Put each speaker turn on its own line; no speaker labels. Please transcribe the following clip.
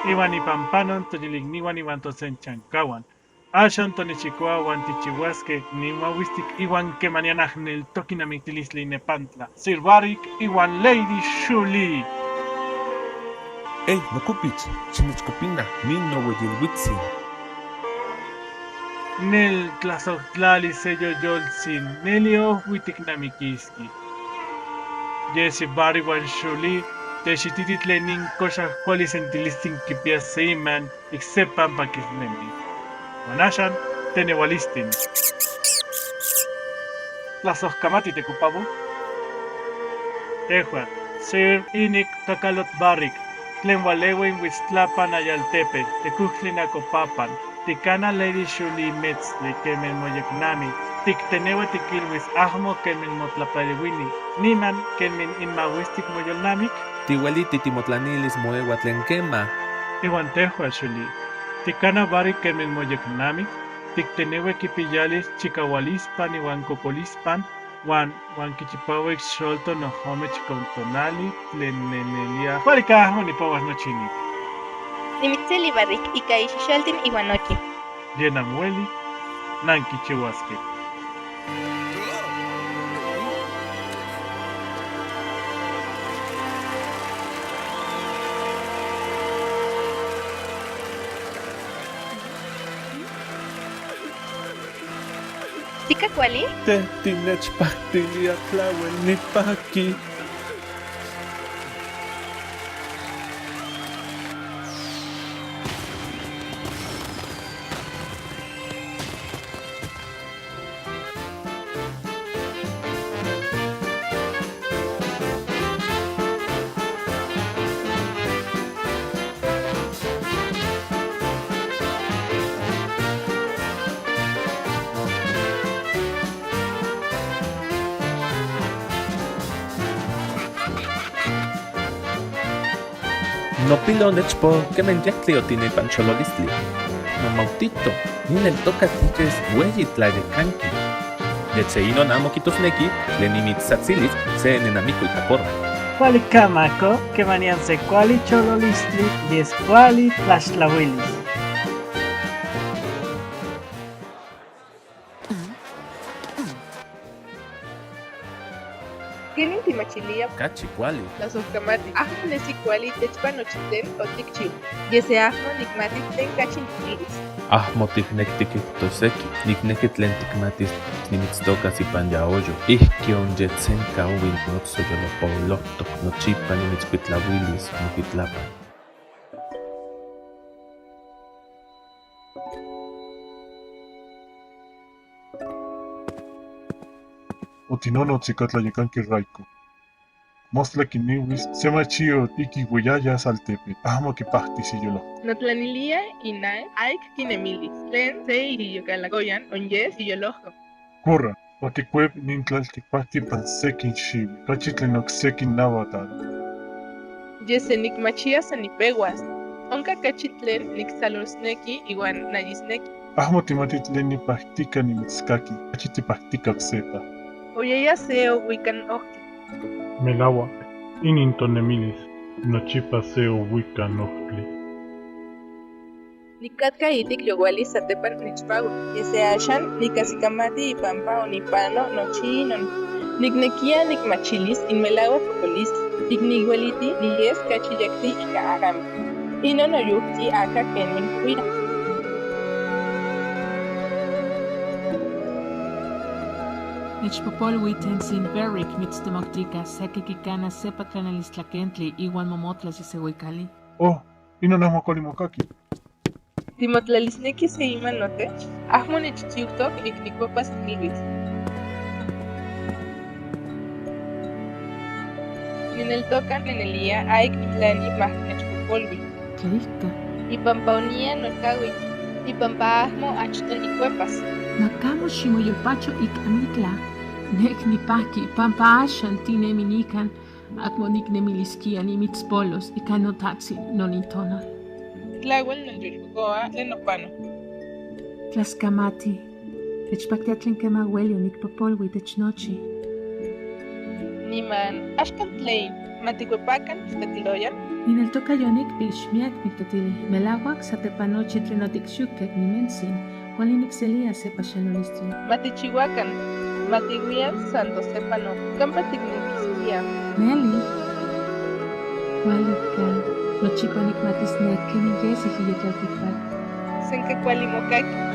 Iwan ipampanon toyiligniwan iwan tosenchankawan. Axan tonichikoawan tichihuaskej niuauistik iwan kemanianahneltoki namiktilistli inepantla. Sir Barik iwan Lady Shuli.
Ey, nokupich, chinechkopina, nin noweyilwitsin.
Nel tlasohtlali seyoyoltsin, nelio huitiknamikiski. Jesse Barik wan Shuli, texitititlenin koxahuali sentilistin kipias seiman, iksepan pakisnemi. Wanashan, tenewalistin. Tlasohkamati tekupabu. Tehua, Sir Inik Kakalot Barik, tlen walewin Huitztlapan Ayaltepe, tekuhtli akopapan, tikana Lady Shuli metztli kemen moyeknami, tiktenewa tikilwis ahmo kemen motlapalewini, niman kemen inmauistik moyolnamik.
Tiweliti timotlanilis moewa tlen kema.
Iwan tehua Shuli, tikana Barik kemen moyeknami, tiktenewa kipiyalis chikawalispan iwan kokolispan, Wan kichipawik xolto nohomech kontonali tlen nenelia. Hualikahmo nipowas nochini.
Nimitzeli Barik ika ixixaltin iwan nochi.
Yenamueli, nankichihuaske.
¿Tika kuali?
Te tinechpahtilia tlauel nipaki. Nopilo nechpo kemen yahtli otinipan chololistli. Nomautito, nineltoka tiyes ueyi tlayekanki. Yetseino amo kitosneki, lenimitzatzilis se nenamiko ikaporra.
Kuali kamako, kemanian se kuali chololistli, yes kuali tlaxtlauilis.
¿Quién timachilia?
Kachi kuali.
Las oskamati. Ahmo nesi kuali techpan ochiten o tikchiu. Yese ahmo nikmati ten kachin tiris.
Ahmo tiknektiki nikneki tlen tikmatis nimitztokas ipan yaoyo. Ihkion yetsenka owin notso yolopolotok nochipa nimitzkuitlauilis nokitlapan.
Otinonotzicatlaicanqui raico. Mostla quiniwis, semachio iki hueyayas altepe, amo que pahtisiyolo.
Notlanilia inae aik kinemilis. Tlen se iriyokalagoyan onyes iyolojo.
Corra, oticueb nintlalticpahti pansekin shivi, cachitlen oxekin navatal.
Yese nikmachia sanipeguas. Onka kachitlen niksalosneki iwan nayisneki.
Amo timatitlen nipahtika nimitzkaki, cachitipahtika oxepa.
Oyaya seo wikan ohki.
Melawa, inintonemilis, nochipa seo wikan ohtli.
Nikatka itik yowali satepan nichpago. Yese ashan nikasikamati ipampa onipano nochinon. Niknekia nikmachilis inmelawa focolis. Iknigueliti niyes kachiyakti ika agam. Inon oyukti aka kenmin kuira.
Nichpopolui sin Barik mitztemoktika sekikikana sepatlanalistlakentli iwan momotlas iseuikali.
Oh, inonamo kolimokaki.
Timotlalisneki se iman notech. Ahmo nichichiutok iknikuepas milwis. Nineltokan nenelia aik nitlani mahnechpopolui.
Tlaihka.
Ipampaunia nolkawit. Ipampa ahmo achton ikuepas.
Makamo ximoyolpacho ik amitla. Nek nipaki pampa axan tineminikan akmo niknemiliskia nimitzpolos ikan notatsin nonintonal.
Tlauel noyolkokoa tlen opano.
Tlaskamati. Techpaktia tlen kemauelio nikpopolui technochi.
Niman axkan tlein Maticuepacan, Tetiloyan,
Nineltocayonik pilxmiak mitotili, melauak satepanochi tlenotixukek nimensin, kualinixelia sepaxalolistli.
Matichihuacan, Matiguian Santo Sepano, Campa Tigniquisquia,
Neli, kualika, nochipa nikmatisnea keniyesi hiyetlaltikpak.
Sencacualimocaqui,